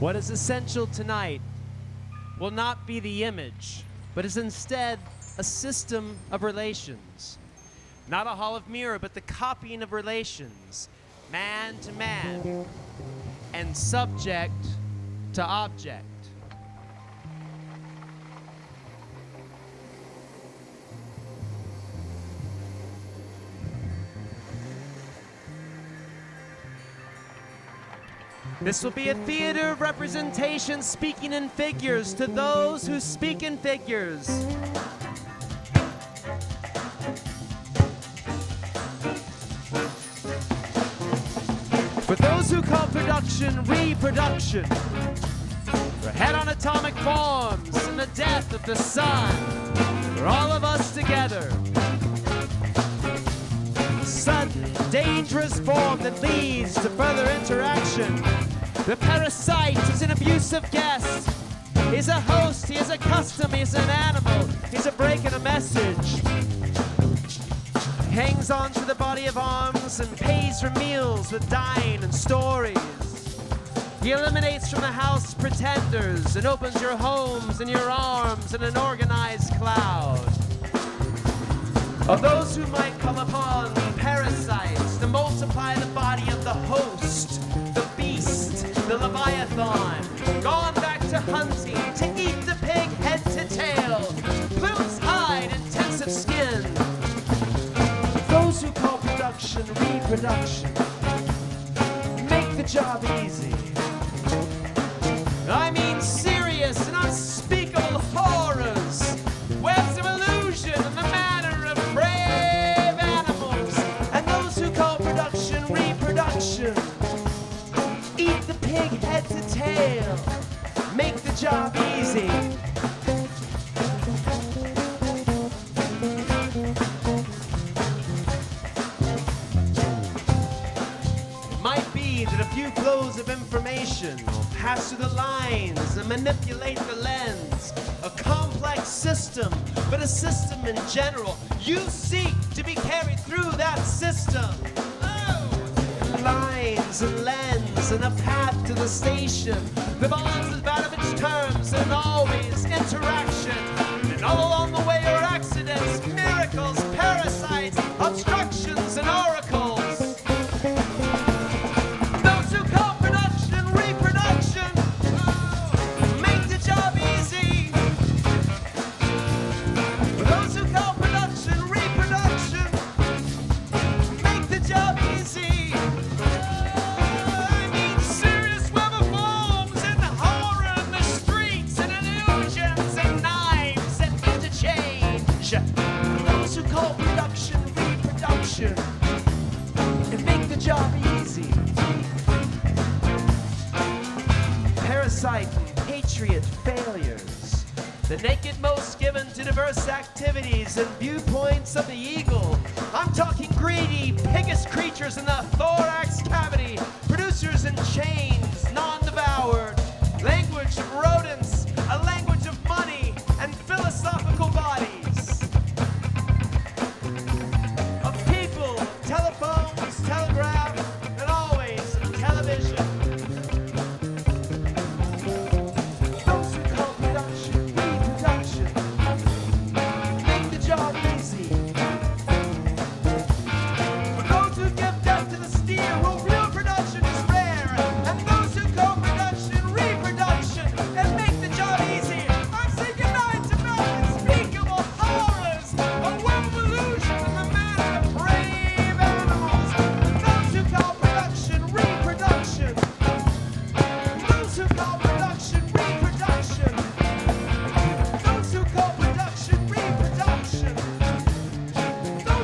What is essential tonight will not be the image, but is instead a system of relations. Not a hall of mirror, but the copying of relations, man to man, and subject to object. This will be a theater of representation speaking in figures to those who speak in figures. For those who call production reproduction, for head on atomic bombs and the death of the sun, for all of us together. Sudden, dangerous form that leads to further interaction. The parasite is an abusive guest. He's a host, he is a custom, he's an animal, he's a break and a message. He hangs on to the body of arms and pays for meals with dying and stories. He eliminates from the house pretenders and opens your homes and your arms in an organized cloud. Of those who might come upon parasites to multiply the body of the host, the beast, the leviathan, gone back to hunting, to eat the pig head to tail, plumes hide, intensive skin. Those who call production reproduction, make the job easy. I mean serious and unspeakable horrors, webs of illusion and the manner of brave animals. And those who call production reproduction, eat the pig head to tail, make the job easy. It might be that a few flows of information pass through the lines and manipulate the lens. A complex system, but a system in general. You seek to be carried through that system. Lines and lens and a path to the station. The balance is bound of its terms and always interaction. And all along the way are accidents, miracles, parasites, obstructions, and oracles. Those who call production reproduction, make the job easy. Those who call production reproduction, make the job easy. And make the job easy. Parasite and patriot failures. The naked most given to diverse activities and viewpoints of the eagle. I'm talking greedy, piggish creatures in the thorax cavity. Producers in chains, non-devoured. Language of rodents, a language of money and philosophical bodies. Telephones, telegraph, and always television. Those who call production reproduction, make the job easy. For those who give death to the steer, well, real production is rare. And those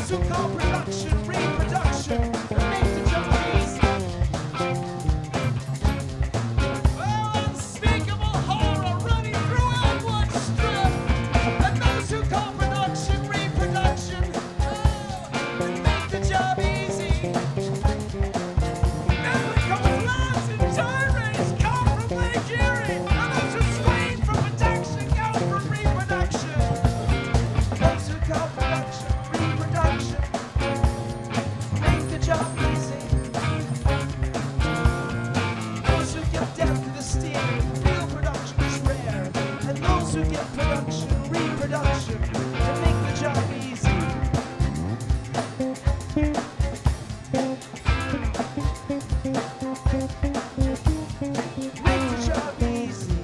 those who call production reproduction and make the job easy. Oh, unspeakable horror running throughout one strip. And those who call production reproduction and make the job easy. Miracles, laughs, and tirades come from Lake Erie. And those who scream from production go from reproduction. Those who call production reproduction make the job easy. Those who give death to the steering, real production is rare. And those who give production reproduction to make the job easy. Make the job easy.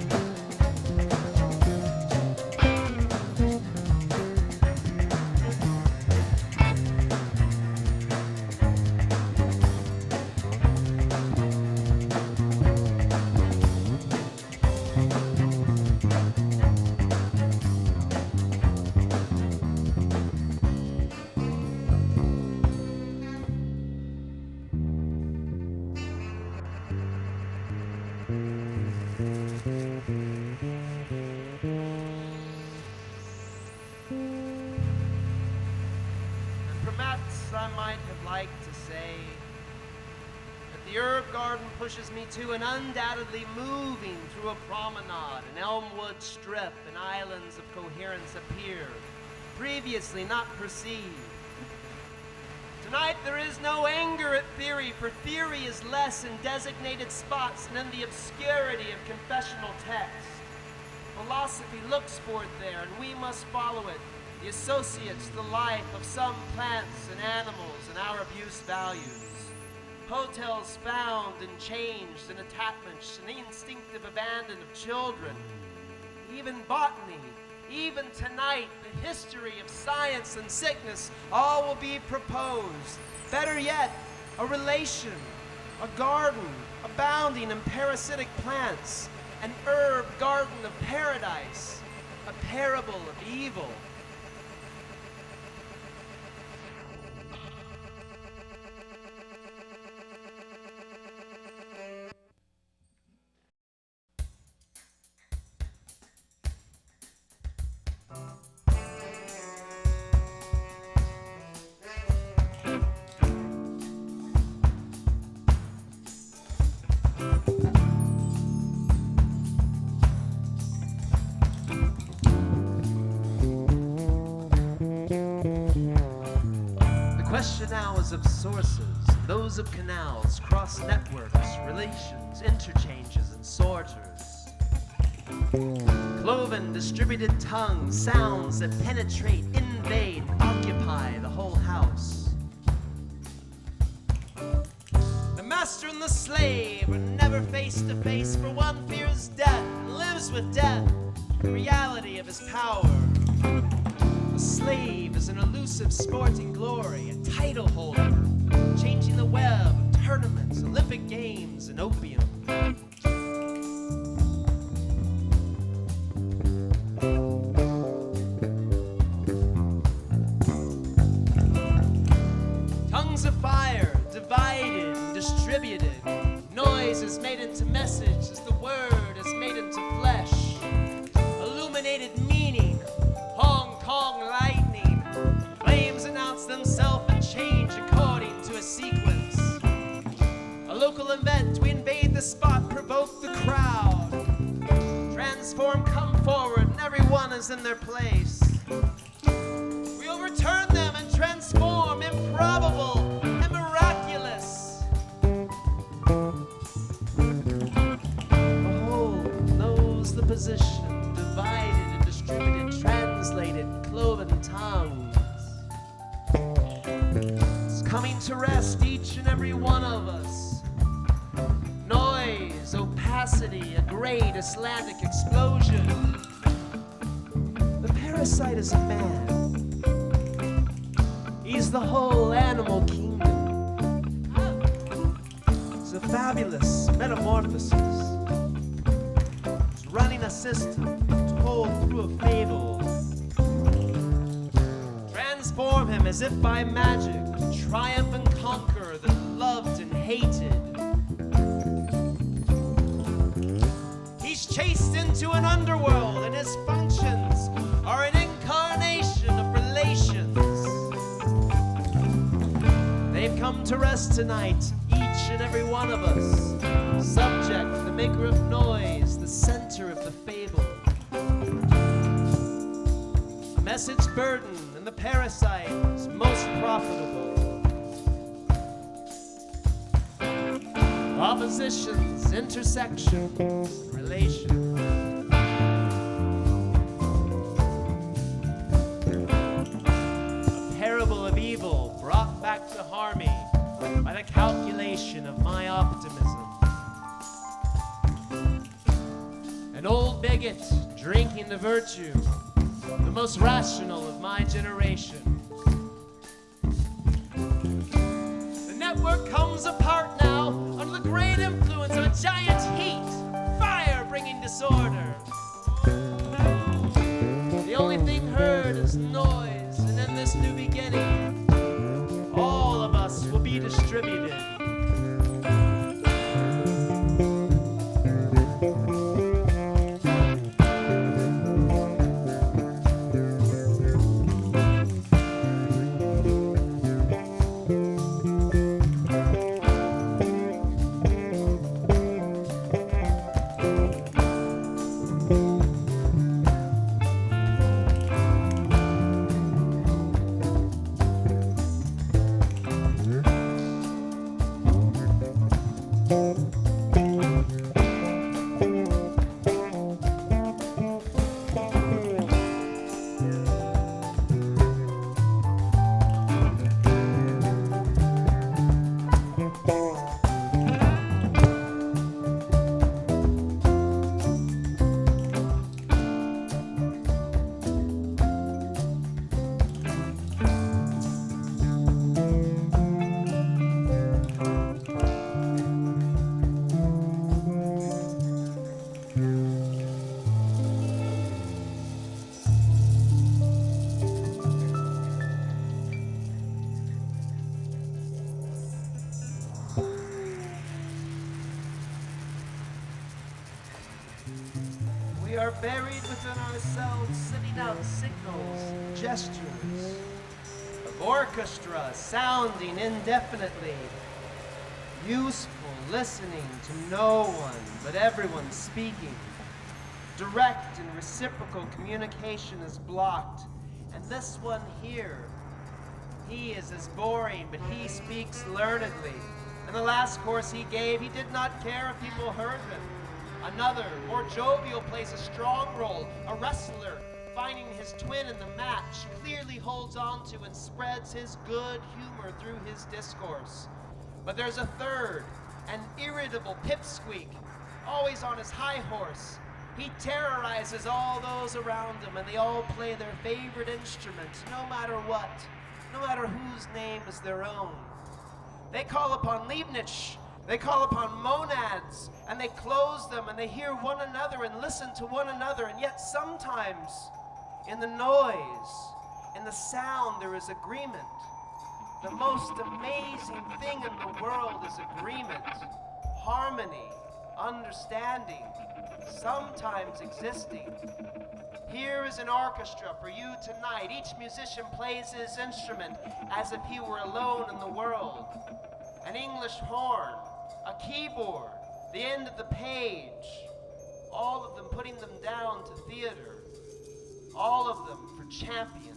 And perhaps I might have liked to say that the herb garden pushes me to and undoubtedly moving through a promenade, an elmwood strip, and islands of coherence appear, previously not perceived. Tonight there is no anger at theory, for theory is less in designated spots than in the obscurity of confessional text. Philosophy looks for it there, and we must follow it. The associates, the life of some plants and animals, and our abuse values. Hotels found and changed, and attachments, and the instinctive abandon of children. Even botany, even tonight, the history of science and sickness, all will be proposed. Better yet, a relation, a garden abounding in parasitic plants, an herb garden of paradise, a parable of evil. The question now is of sources, those of canals, cross networks, relations, interchanges, and sorters. Cloven, distributed tongues, sounds that penetrate, invade, occupy the whole house. The master and the slave are never face to face, for one fears death and lives with death, the reality of his power. The slave is an elusive sporting glory, a title holder, changing the web of tournaments, Olympic games, and opium. Tongues of fire, divided and distributed. Noise is made into message as the word is made into flesh. Illuminated meaning, Hong Kong lightning. Flames announce themselves and change according to a sequence. A local event, we invade the spot, provoke the crowd. Transform, come forward, and everyone is in their place. We overturn them and transform, improbable and miraculous. Behold, knows the position, divided and distributed, translated, cloven tongues. It's coming to rest each and every one of us. Noise, opacity, a great Icelandic explosion. The parasite is a man. He's the whole animal kingdom. It's a fabulous metamorphosis. It's running a system told through a fable. transform him as if by magic, to triumph and conquer the loved and hated. He's chased into an underworld, and his functions are an incarnation of relations. They've come to rest tonight, each and every one of us. Subject, the maker of noise, the center of the fable. A message burden, and the parasite is most profitable. Oppositions, intersections, relations. A parable of evil brought back to harm me by the calculation of my optimism. An old bigot drinking the virtue, the most rational of my generation. The network comes apart now under the great influence of a giant heat, fire bringing disorder. The only thing heard is noise, and in this new beginning, all of us will be distributed. We are buried within ourselves, sending out signals, gestures, of orchestra sounding indefinitely, useful listening to no one but everyone speaking. Direct and reciprocal communication is blocked, and this one here, he is as boring, but he speaks learnedly. In the last course he gave, he did not care if people heard him. Another, more jovial, plays a strong role. A wrestler, finding his twin in the match, clearly holds on to and spreads his good humor through his discourse. But there's a third, an irritable pipsqueak, always on his high horse. He terrorizes all those around him, and they all play their favorite instrument, no matter what, no matter whose name is their own. They call upon Leibniz, they call upon monads, and they close them, and they hear one another and listen to one another, and yet sometimes in the noise, in the sound, there is agreement. The most amazing thing in the world is agreement, harmony, understanding, sometimes existing. Here is an orchestra for you tonight. Each musician plays his instrument as if he were alone in the world. An English horn, a keyboard, the end of the page, all of them putting them down to theater, all of them for champions.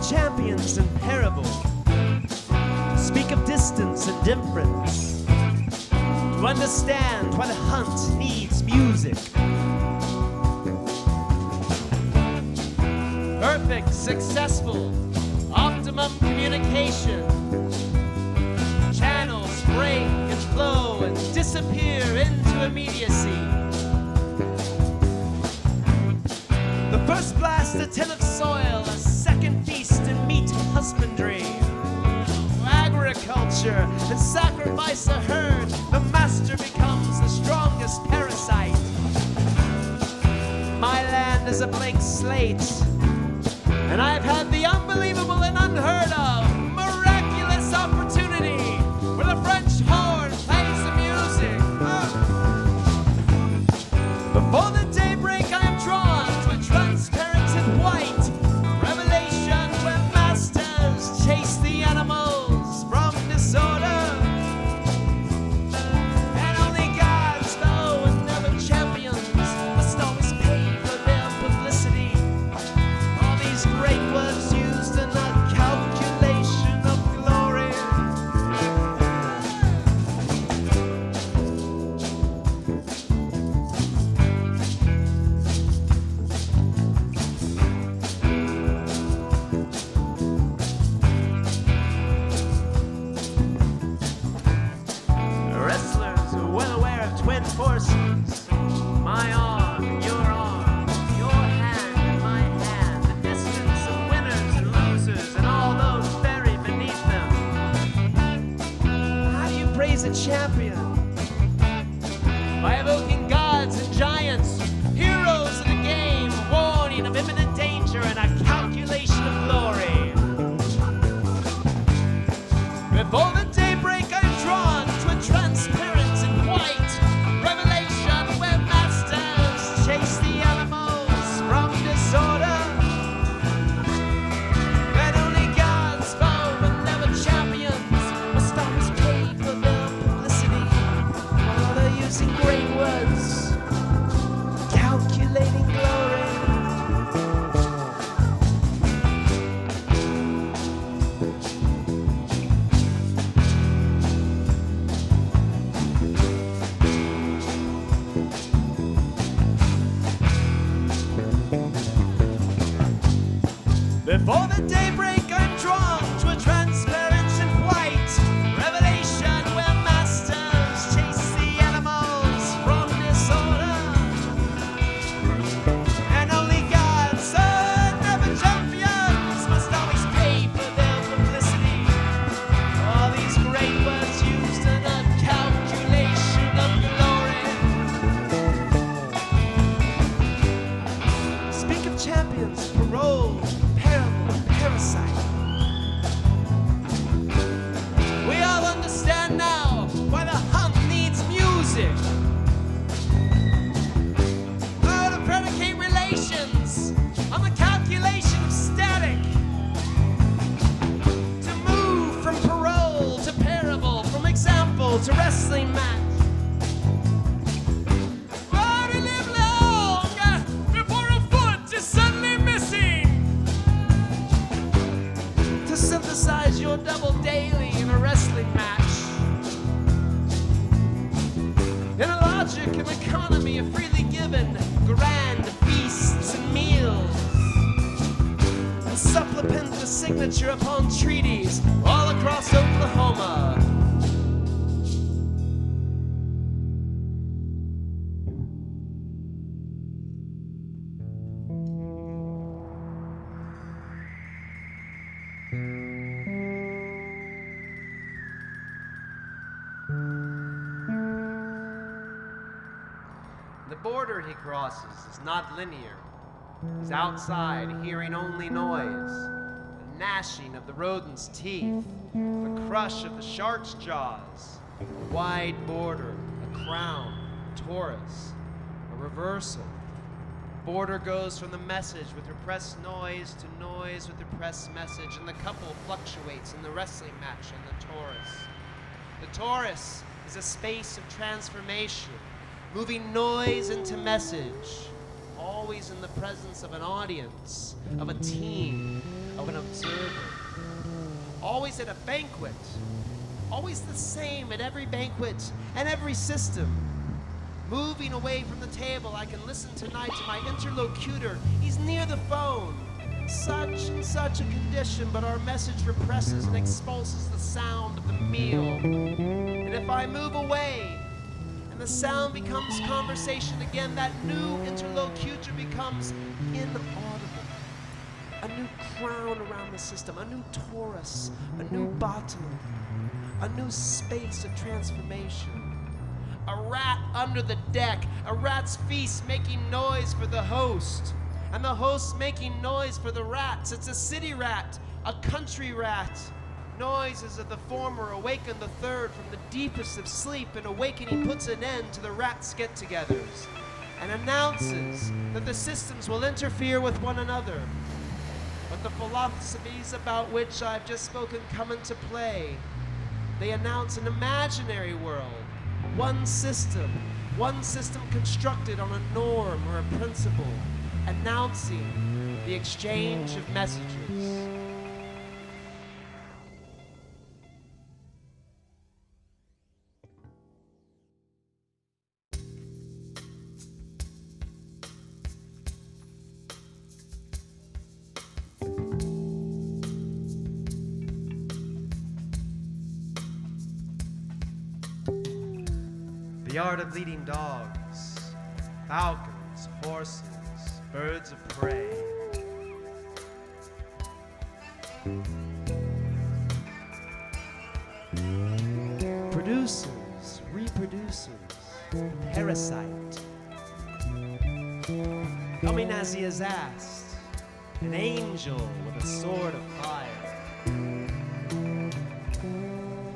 Champions and parable, speak of distance and difference, to understand why the hunt needs music. perfect, successful, optimum communication. Channels break and flow and disappear into immediacy. The first blast, a till of soil, a second feast in meat husbandry. Agriculture and sacrifice a herd, the master becomes the strongest parasite. My land is a blank slate, and I've had the unbelievable and unheard of miraculous opportunity where the French horn plays the music. Before the daybreak I am drawn to a transparent and white revelation where masters chase the animals from disorder. And only God's foe and never champions must always pay for their publicity. All these great words used in a calculation of glory. Wrestlers are well aware of twin forces. My arm, your hand and my hand, the distance of winners and losers and all those buried beneath them. How do you praise a champion? By evoking gods and giants, heroes of the game, warning of imminent danger and a calculation of glory. Before the daybreak I'm drawn to a transparent and white revelation where masters chase the animals from disorder. And only God's foe and never champions must always pay for their publicity. While they're using great words, calculating glory. Before the daybreak I'm drawn to a transparent and white revelation where masters chase the animals from disorder. And only God's never champions must always pay for their publicity. All these great words used in a calculation of glory. Speak of champions, parole, Parasite. We all understand now why the hump needs music. Oh, to predicate relations on the calculation of static. To move from parole to parable, from example to wrestling match. Oh, to live long before a foot is suddenly missing. To synthesize your double daily in a wrestling match. In a logic and economy of freely given grand feasts and meals. And supplement the signature upon treaties all across Oklahoma. The border he crosses is not linear. He's outside, hearing only noise. The gnashing of the rodent's teeth, the crush of the shark's jaws. A wide border, a crown, a torus, a reversal. Border goes from the message with repressed noise to noise with repressed message, and the couple fluctuates in the wrestling match on the torus. The torus is a space of transformation, moving noise into message, always in the presence of an audience, of a team, of an observer. Always at a banquet, always the same at every banquet and every system. Moving away from the table, I can listen tonight to my interlocutor. He's near the phone, such and such a condition, but our message represses and expulses the sound of the meal. And if I move away, and the sound becomes conversation again, that new interlocutor becomes inaudible. A new crown around the system, a new torus, a new bottom, a new space of transformation. A rat under the deck, a rat's feast making noise for the host, and the host making noise for the rats. It's a city rat, a country rat. Noises of the former awaken the third from the deepest of sleep, and awakening puts an end to the rats' get-togethers and announces that the systems will interfere with one another. But the philosophies about which I've just spoken come into play. They announce an imaginary world, one system constructed on a norm or a principle, announcing the exchange of messages. The art of leading dogs, falcons, horses, birds of prey. Produces, reproduces, parasite. Coming as he is asked, an angel with a sword of fire.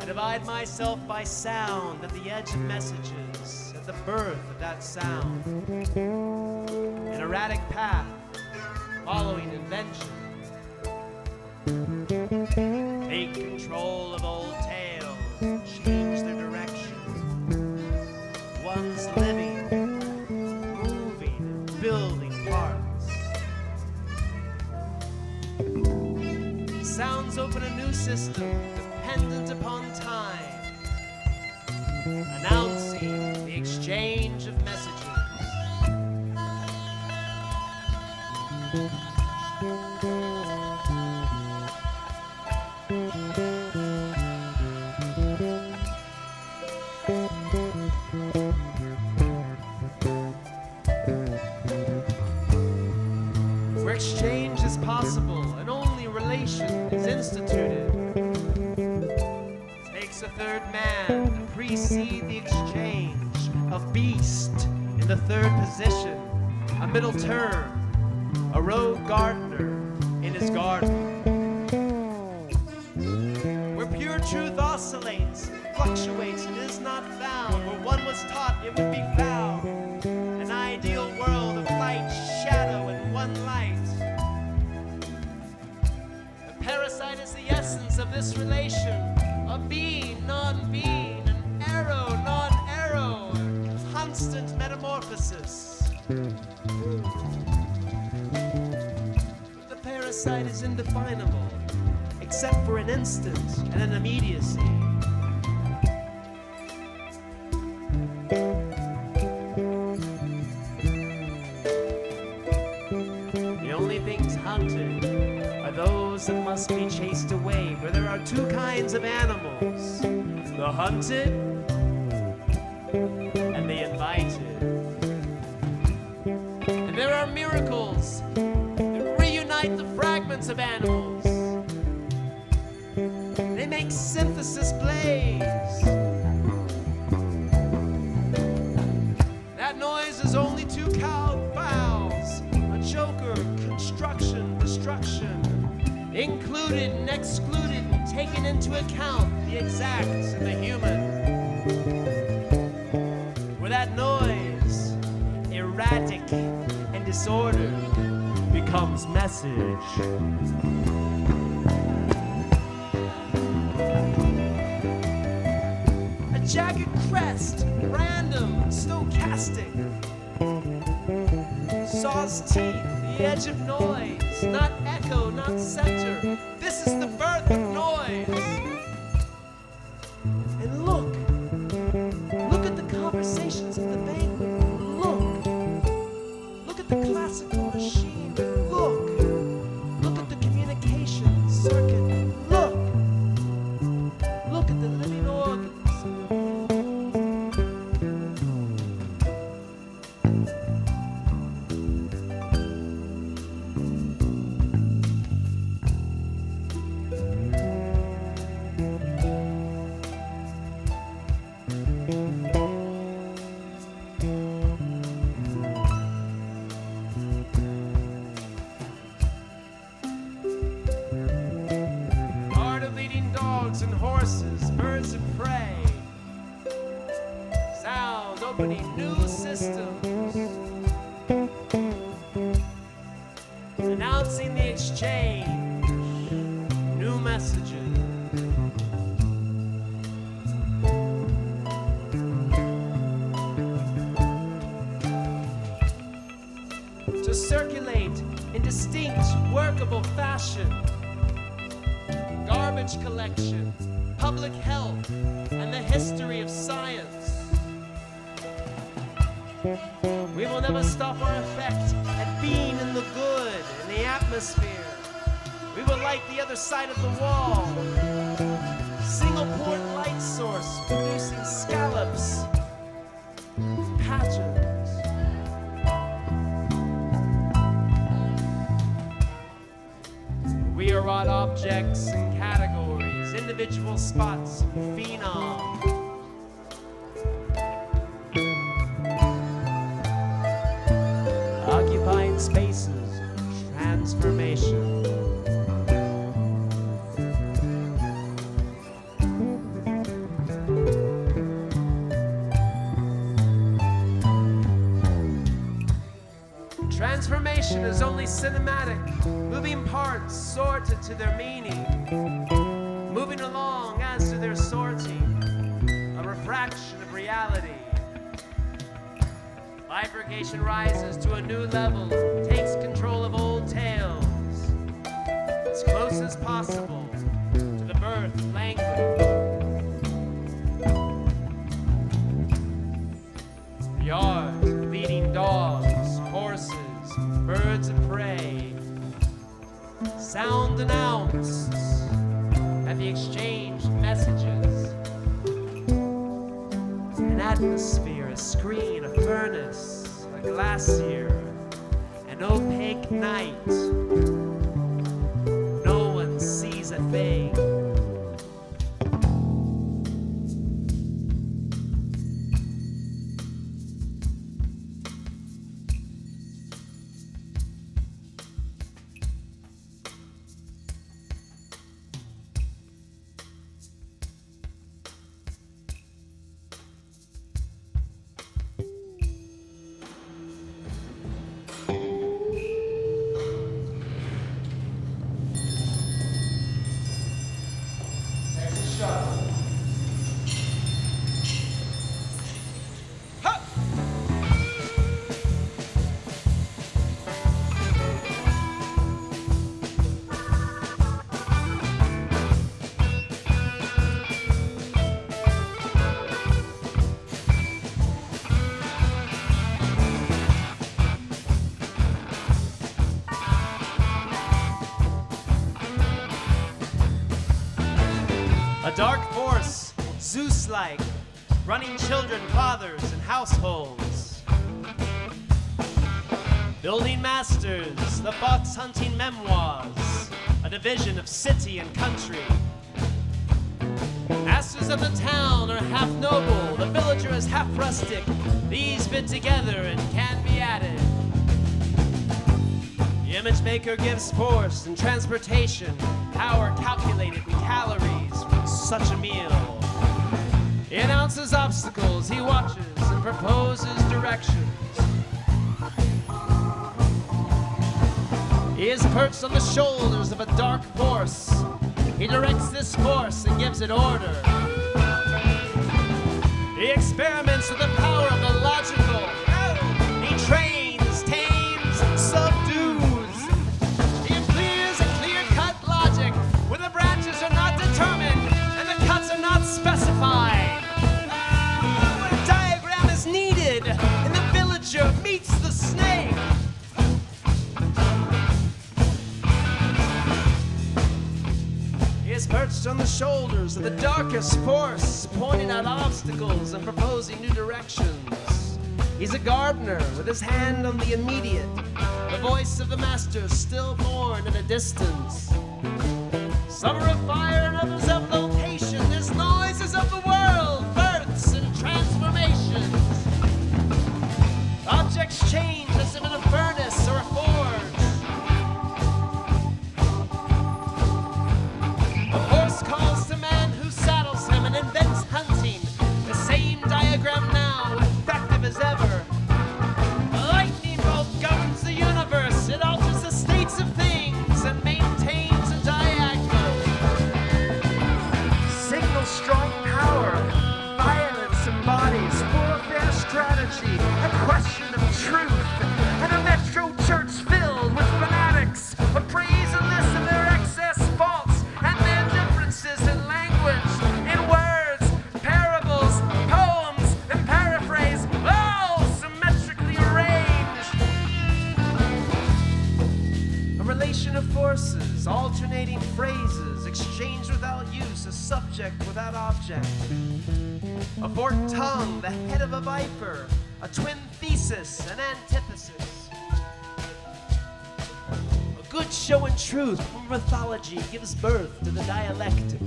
I divide myself by sound at the edge of messages, at the birth of that sound. An erratic path, following invention. Take control of old tales, change their direction. One's living, moving, and building parts. Sounds open a new system, dependent upon time, announcing the exchange of messages. Where exchange is possible and only relation is instituted, a third man to precede the exchange, a beast in the third position, a middle term, a rogue gardener in his garden. Where pure truth oscillates, fluctuates, and is not found, where one was taught it would be found, an ideal world of light, shadow, and one light. The parasite is the essence of this relation. A being, non-being, an arrow, non-arrow, constant metamorphosis. The parasite is indefinable, except for an instant and an immediacy. The only things hunted are those that must be chased away, for there are two kinds of animals, the hunted and the invited. And there are miracles that reunite the fragments of animals. They make synthesis blaze. That noise is only two cow fowls, a choker, construction, destruction, included and excluded and taken into account, the exacts and the human. Where that noise, erratic and disordered, becomes message. A jagged crest, random, stochastic. Saw's teeth, the edge of noise, not echo, not center. This is the birth of noise. And look at the conversations of the banquet. Look at the classical machine. Look forces, birds of prey. Sound opening new systems. Announcing the exchange, new messages. To circulate in distinct, workable fashion. Garbage collection, public health, and the history of science. We will never stop our effect at being in the good, in the atmosphere. We will light the other side of the wall. Single port light source producing scallops, patterns. We are odd objects and categories, individual spots and phenom. Occupying spaces, transformation. Transformation is only cinematic, moving parts sorted to their meaning, moving along as to their sorting, a refraction of reality. Bifurcation rises to a new level, takes control of old tales, as close as possible to the birth of language. The art of leading dogs, horses, birds of prey, sound announced at the exchanged messages. An atmosphere, a screen, a furnace, a glacier, an opaque night. No one sees a thing. Dark force, Zeus-like, running children, fathers, and households. Building masters, the fox-hunting memoirs, a division of city and country. Masters of the town are half noble, the villager is half rustic. These fit together and can be added. The image maker gives force and transportation, power calculated in calories from such a meal. He announces obstacles, he watches and proposes directions. He is perched on the shoulders of a dark force. He directs this force and gives it order. He experiments with the power of the logical. He trains, tames, subdues. He employs a clear-cut logic where the branches are not determined and the cuts are not specified. When a diagram is needed and the villager meets the snake. He is perched on the shoulders of the darkest force, pointing out obstacles and proposing new directions. He's a gardener with his hand on the immediate, the voice of the master stillborn in a distance. Some are of fire and others of location. This noise is of the world, births and transformations. Objects change as if in a furnace or a forge. A horse calls to man who alternating phrases, exchanged without use, a subject without object. A forked tongue, the head of a viper, a twin thesis, an antithesis. A good show in truth from mythology gives birth to the dialectic.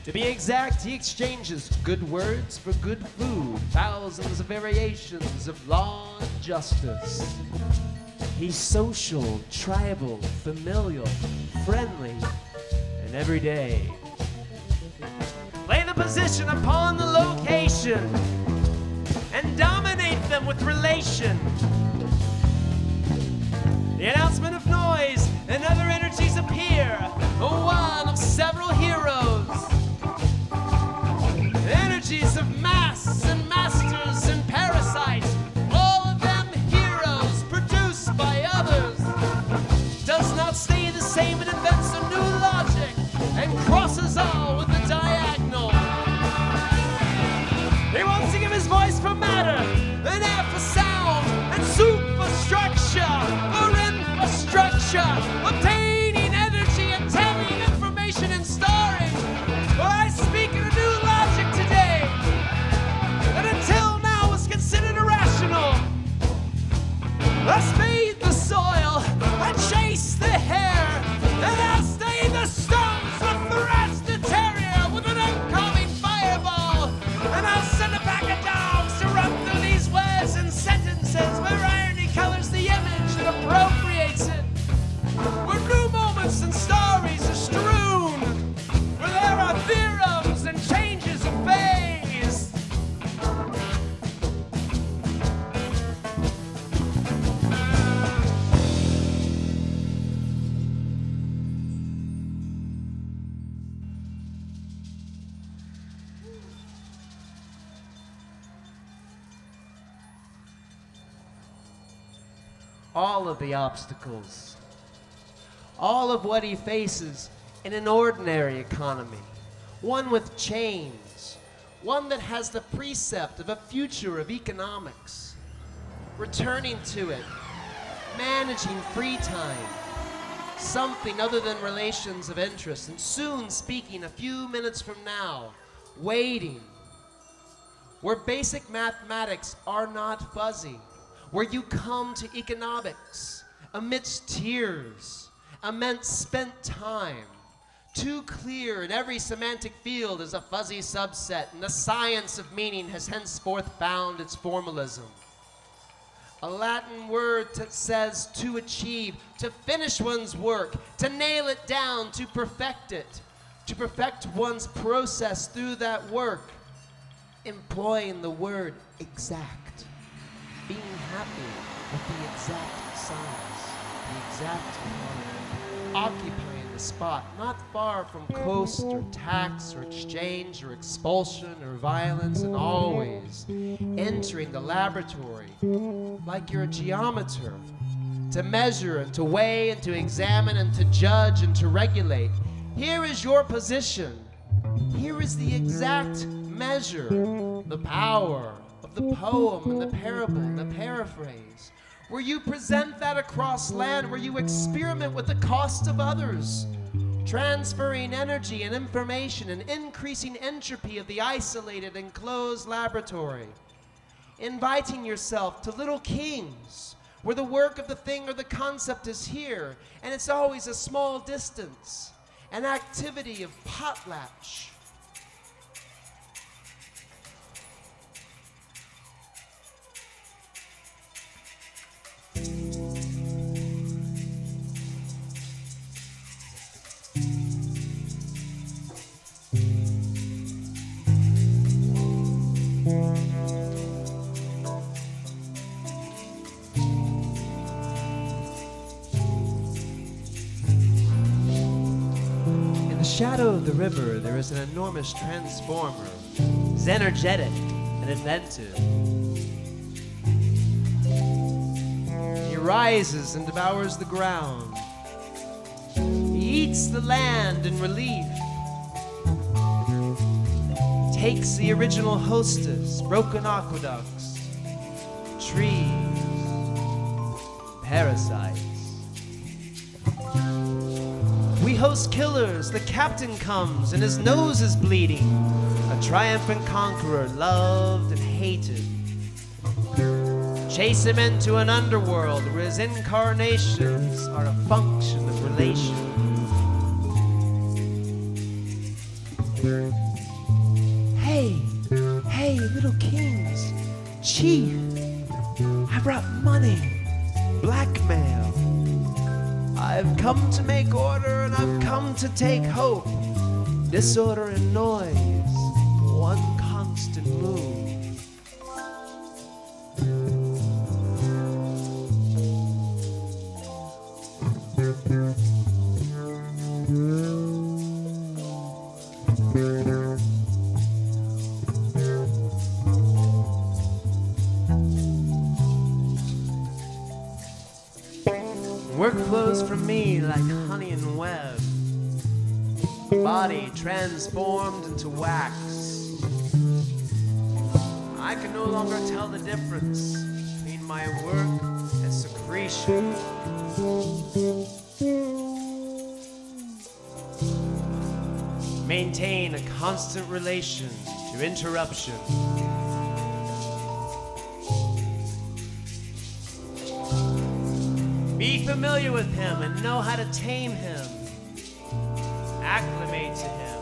To be exact, he exchanges good words for good food, thousands of variations of law and justice. He's social, tribal, familial, friendly, and everyday. Play the position upon the location and dominate them with relation. The announcement of noise and other energies appear, one of several heroes. Energies of mass and masters and parasites, all of them heroes produced by others. Does not stay the same and invents a new logic and crosses all with the diagonal. He wants to give his voice for matter, an air for sound, and superstructure for infrastructure, obtaining energy and telling information and storing. I speak in a new logic today that until now was considered irrational. I spade the soil, I chase the hare, and I'll stain the stones with the rest the terrier with an oncoming fireball. And I'll send a pack of dogs to run through these words and sentences where irony colors the image and appropriates it. Where new moments and stories are strewn, where there are theorems and changes of phase. All of the obstacles, all of what he faces in an ordinary economy, one with chains, one that has the precept of a future of economics, returning to it, managing free time, something other than relations of interest, and soon speaking a few minutes from now, waiting, where basic mathematics are not fuzzy, where you come to economics amidst tears, immense spent time, too clear in every semantic field is a fuzzy subset, and the science of meaning has henceforth found its formalism. A Latin word that says to achieve, to finish one's work, to nail it down, to perfect it, to perfect one's process through that work, employing the word exact, being happy with the exact size, the exact quantity, occupying the spot not far from coast or tax or exchange or expulsion or violence, and always entering the laboratory like you're a geometer, to measure and to weigh and to examine and to judge and to regulate. Here is your position. Here is the exact measure, the power of the poem and the parable and the paraphrase, where you present that across land, where you experiment with the cost of others, transferring energy and information and increasing entropy of the isolated and closed laboratory, inviting yourself to little kings, where the work of the thing or the concept is here, and it's always a small distance, an activity of potlatch. In the shadow of the river, there is an enormous transformer. It's energetic and inventive. He rises and devours the ground. He eats the land in relief. Takes the original hostess, broken aqueducts, trees, parasites, host killers, the captain comes and his nose is bleeding. A triumphant conqueror, loved and hated. Chase him into an underworld where his incarnations are a function of relation. Hey, little kings, chief, I brought money, blackmail. I've come to make order and I've come to take hope. Disorder and noise, one constant move. Work flows from me like honey and web. Body transformed into wax. I can no longer tell the difference between my work and secretion. Maintain a constant relation to interruption. Be familiar with him and know how to tame him. Acclimate to him.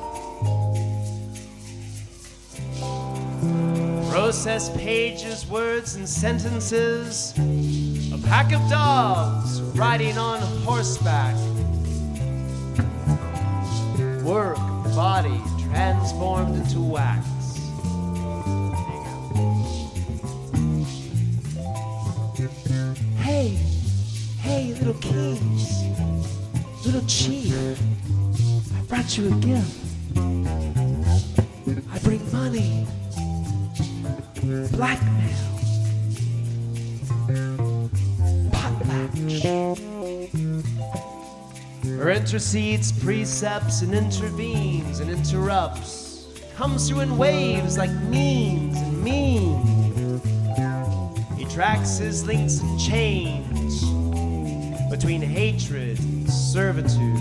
Process pages, words, and sentences. A pack of dogs riding on horseback. Work, body transformed into wax. Hey, little kings, little chief, I brought you a gift. I bring money, blackmail, potlatch. Or intercedes precepts and intervenes and interrupts. Comes through in waves like means and mean. He tracks his links and chains between hatred and servitude.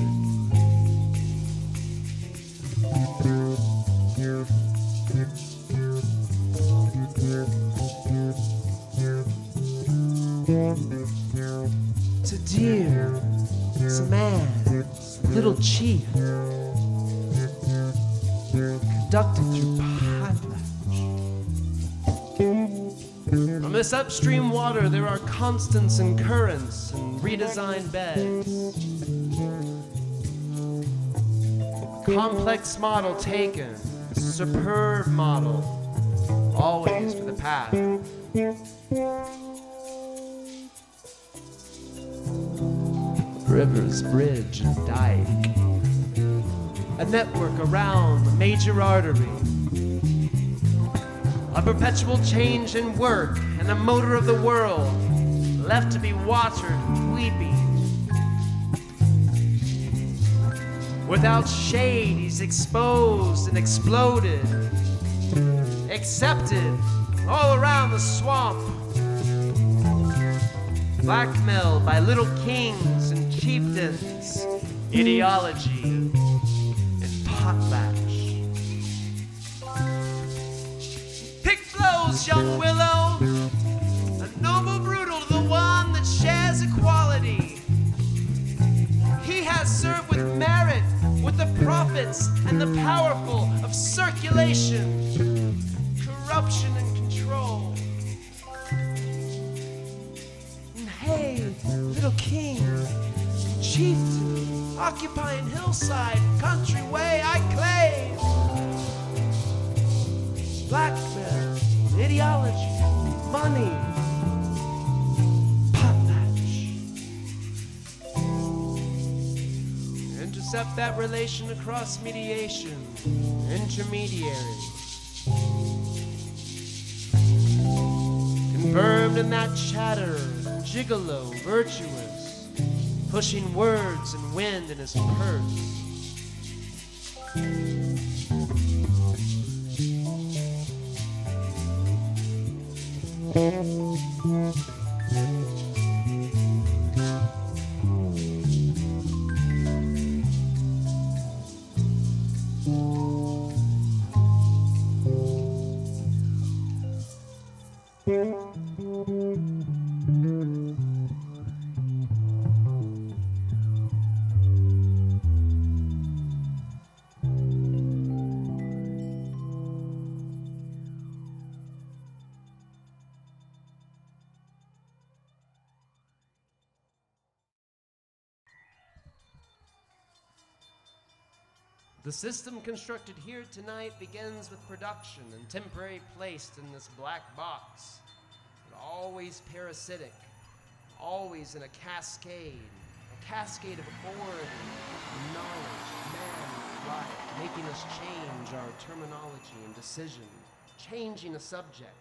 To dear, it's a man, it's a little chief, conducted through potlatch. From this upstream water there are constants and currents and redesigned beds. Complex model taken, superb model, always for the path. Rivers, bridge, and dike. A network around the major artery. A perpetual change in work and a motor of the world, left to be watered, weeping. Without shade, he's exposed and exploded. Accepted all around the swamp. Blackmailed by little kings and chieftains, ideology and potlatch. Pick flows, young willow, a noble brutal to the one that shares equality. He has served with merit, with the prophets and the powerful of circulation, corruption and control. Hey, little king, chieftain, occupying hillside, country way I claim. Blackmail, ideology, money, potlatch. Intercept that relation across mediation, intermediary. Confirmed in that chatter, gigolo, virtuous, pushing words and wind in his purse. The system constructed here tonight begins with production and temporarily placed in this black box, but always parasitic, always in a cascade of authority, knowledge, man, life, making us change our terminology and decision, changing a subject.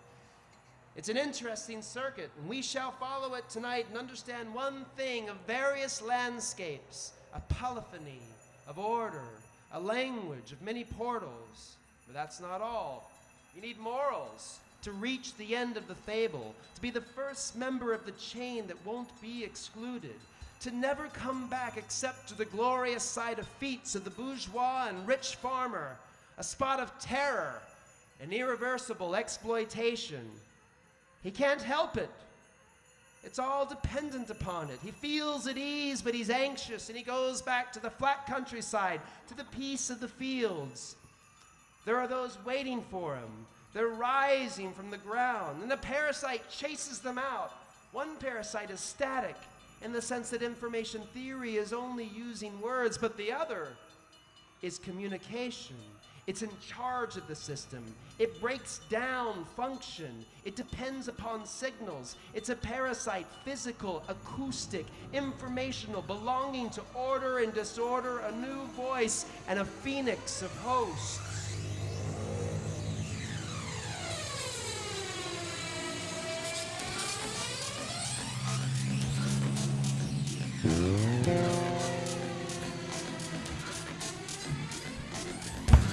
It's an interesting circuit, and we shall follow it tonight and understand one thing of various landscapes, a polyphony of order, a language of many portals. But that's not all. You need morals to reach the end of the fable, to be the first member of the chain that won't be excluded, to never come back except to the glorious sight of feats of the bourgeois and rich farmer, a spot of terror, an irreversible exploitation. He can't help it. It's all dependent upon it. He feels at ease, but he's anxious, and he goes back to the flat countryside, to the peace of the fields. There are those waiting for him. They're rising from the ground, and the parasite chases them out. One parasite is static, in the sense that information theory is only using words, but the other is communication. It's in charge of the system. It breaks down function. It depends upon signals. It's a parasite, physical, acoustic, informational, belonging to order and disorder, a new voice, and a phoenix of hosts.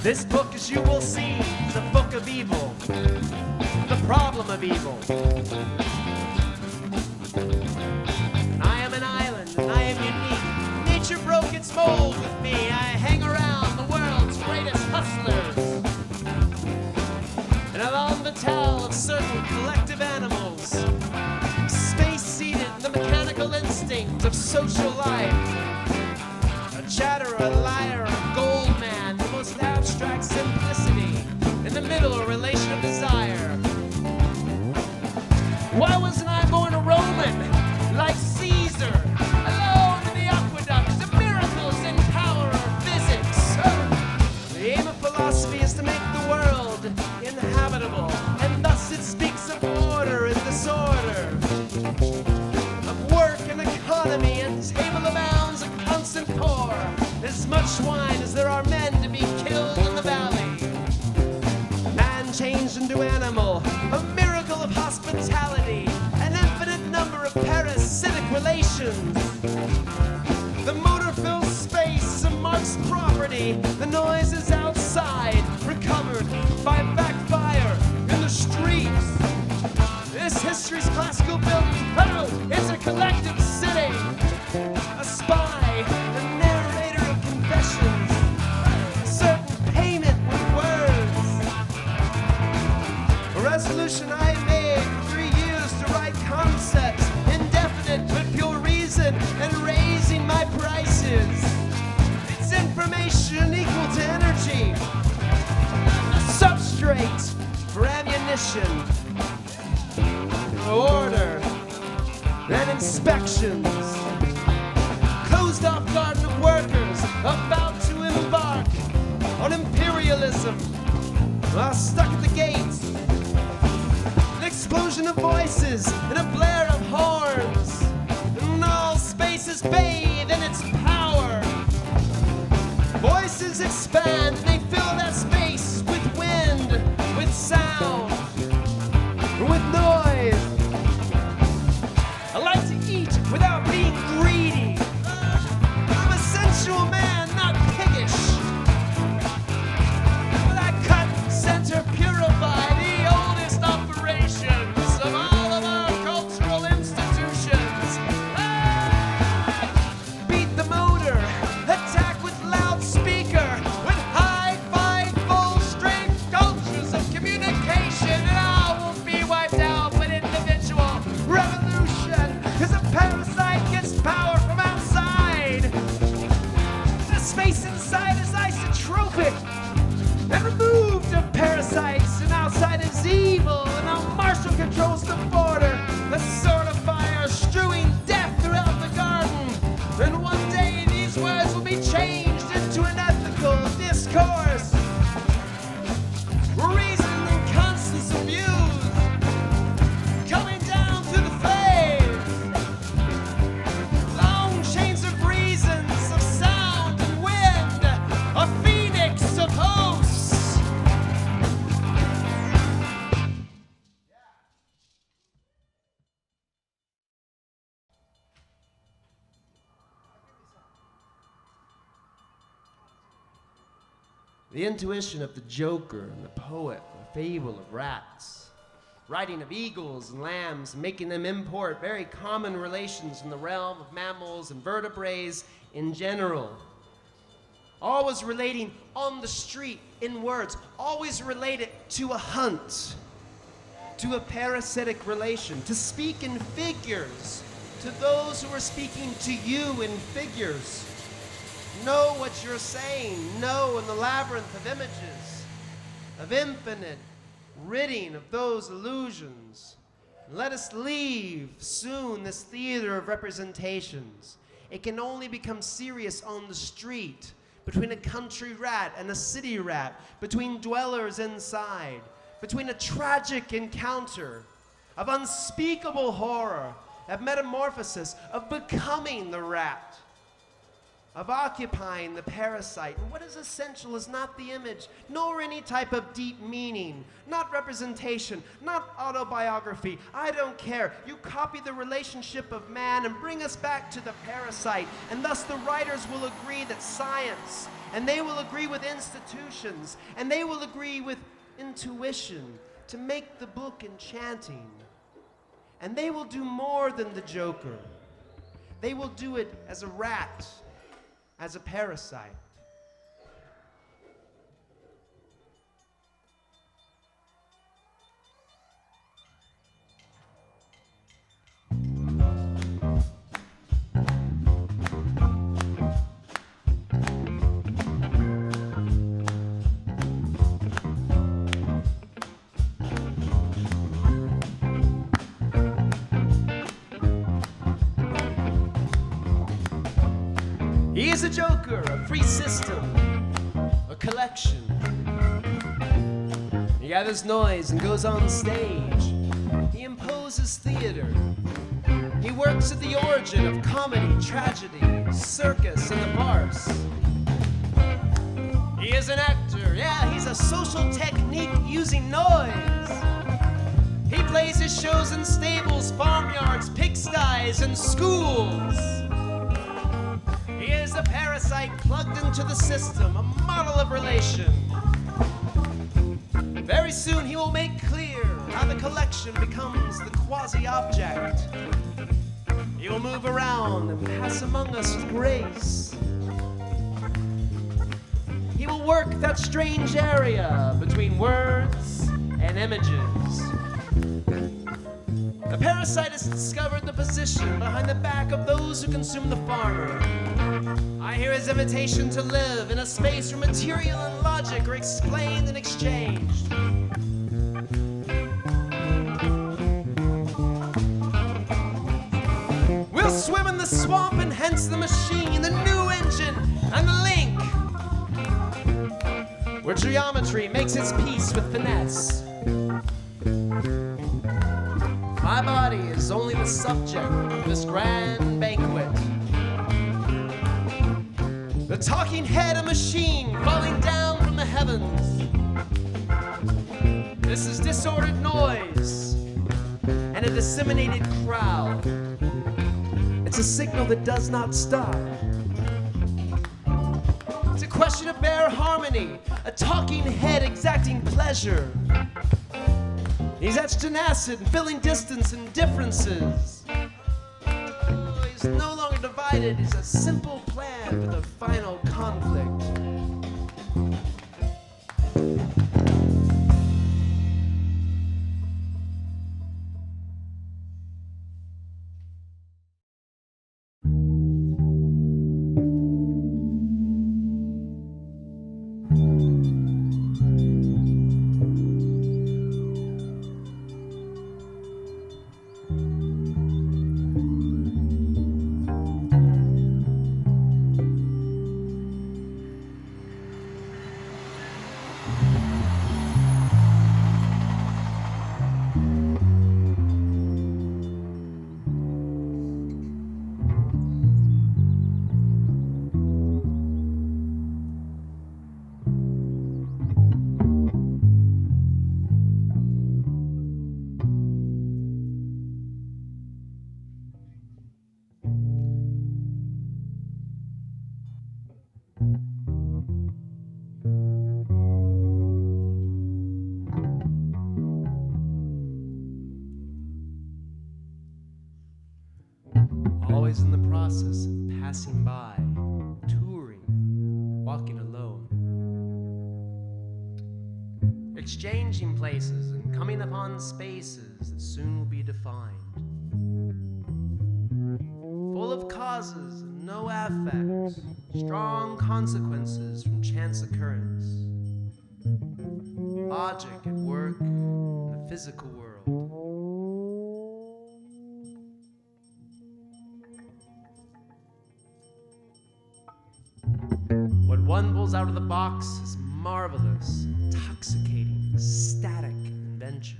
This book, as you will see, is a book of evil, the problem of evil. I am an island, and I am unique. Nature broke its mold with me. I hang around the world's greatest hustlers. And along the tell of certain collective animals, space-seated in the mechanical instinct of social life. A chatterer, a liar, a gold man, the most abstract simplicity, in the middle a relation of desire. Why wasn't I born a Roman, like Caesar, alone in the aqueducts, the miracles in power of physics? The aim of philosophy is to make the world inhabitable, and thus it speaks of order and disorder, of work and economy and table of bounds, a constant core. As much wine as there are men to be killed in the valley. Man changed into animal, a miracle of hospitality, an infinite number of parasitic relations. The motor fills space, a mark's property. The noise is outside, recovered by backfire in the streets. This history's classical building, oh, it's a collective city. A spy, a narrator of confessions, certain payment with words. A resolution I made for 3 years to write concepts, indefinite but pure reason, and raising my prices. It's information equal to energy, a substrate for ammunition, order, and inspections. Closed-off garden of workers about to embark on imperialism while stuck at the gates. An explosion of voices and a blare of horns, and all spaces bathe in its power. Voices expand and they fill that space with wind, with sound, with noise. I like to eat without being greedy. I'm a sensual man, not piggish. But I cut, center, purify the oldest operations of all of our cultural institutions. Beat the motor, attack with loudspeaker, with hi-fi, full-strength cultures of communication, and all will be wiped out with individual revolution, because a parasite gets power from outside. The space inside is isotropic and removed of parasites, and outside is evil, and now Marshall controls the border, a sword of fire strewing death throughout the garden. And one day these words will be changed into an ethical discourse. The intuition of the joker and the poet, the fable of rats, writing of eagles and lambs, making them import very common relations in the realm of mammals and vertebrates in general. Always relating on the street in words, always related to a hunt, to a parasitic relation, to speak in figures, to those who are speaking to you in figures. Know what you're saying, know in the labyrinth of images, of infinite ridding of those illusions. Let us leave soon this theater of representations. It can only become serious on the street, between a country rat and a city rat, between dwellers inside, between a tragic encounter of unspeakable horror, of metamorphosis, of becoming the rat, of occupying the parasite. And what is essential is not the image, nor any type of deep meaning, not representation, not autobiography. I don't care. You copy the relationship of man and bring us back to the parasite. And thus the writers will agree that science, and they will agree with institutions, and they will agree with intuition to make the book enchanting. And they will do more than the Joker. They will do it as a rat, as a parasite. He is a joker, a free system, a collection. He gathers noise and goes on stage. He imposes theater. He works at the origin of comedy, tragedy, circus, and the farce. He is an actor, yeah, he's a social technique using noise. He plays his shows in stables, farmyards, pigsties, and schools. He is a parasite plugged into the system, a model of relation. Very soon he will make clear how the collection becomes the quasi-object. He will move around and pass among us with grace. He will work that strange area between words and images. The parasite has discovered the position behind the back of those who consume the farmer. I hear his invitation to live in a space where material and logic are explained and exchanged. We'll swim in the swamp and hence the machine, the new engine and the link, where geometry makes its peace with finesse. My body is only the subject of this grand banquet. The talking head, a machine falling down from the heavens. This is disordered noise and a disseminated crowd. It's a signal that does not stop. It's a question of bare harmony, a talking head exacting pleasure. He's etched in acid, filling distance and differences. Oh, he's no longer divided, he's a simple plan for the final conflict. always in the process of passing by, touring, walking alone, exchanging places and coming upon spaces that soon will be defined, full of causes and no affects, strong consequences from chance occurrence, logic at work in the physical world. What one pulls out of the box is marvelous, intoxicating, ecstatic invention.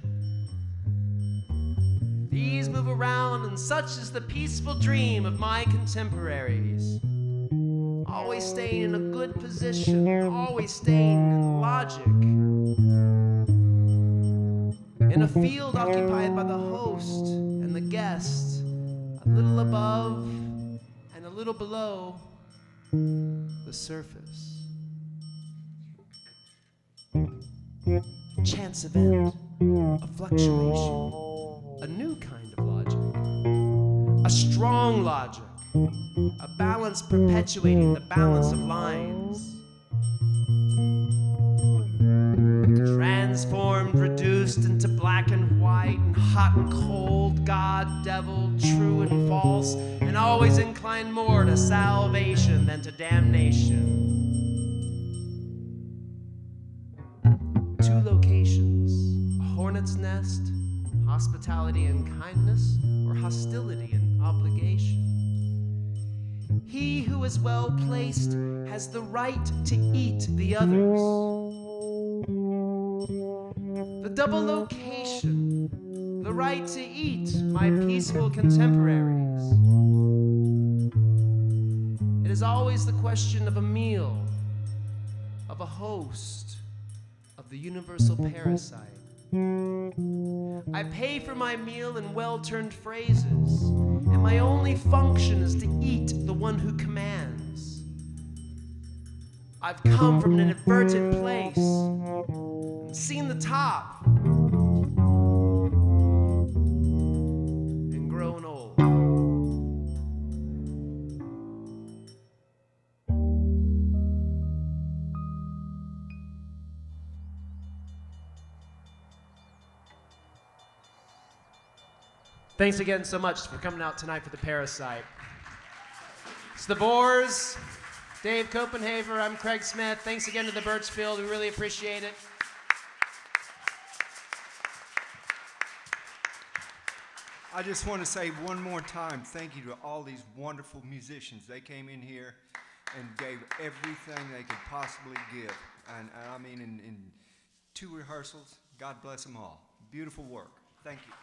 These move around, and such is the peaceful dream of my contemporaries. Always staying in a good position, always staying in logic. In a field occupied by the host and the guest, a little above and a little below the surface. Chance event, a fluctuation, a new kind of logic, a strong logic, a balance perpetuating the balance of lines. Transformed, reduced into black and white, and hot and cold, God, devil, true and false, and always inclined more to salvation than to damnation. Two locations, a hornet's nest, hospitality and kindness, or hostility and obligation. He who is well placed has the right to eat the others. The double location, the right to eat my peaceful contemporaries. It is always the question of a meal, of a host, of the universal parasite. I pay for my meal in well-turned phrases, and my only function is to eat the one who commands. I've come from an inadvertent place, and seen the top, and grown old. Thanks again so much for coming out tonight for the Parasite. It's the Vores, Dave Copenhaver, I'm Craig Smith. Thanks again to the Burchfield, we really appreciate it. I just want to say one more time, thank you to all these wonderful musicians. They came in here and gave everything they could possibly give. And I mean, in 2 rehearsals, God bless them all. Beautiful work. Thank you.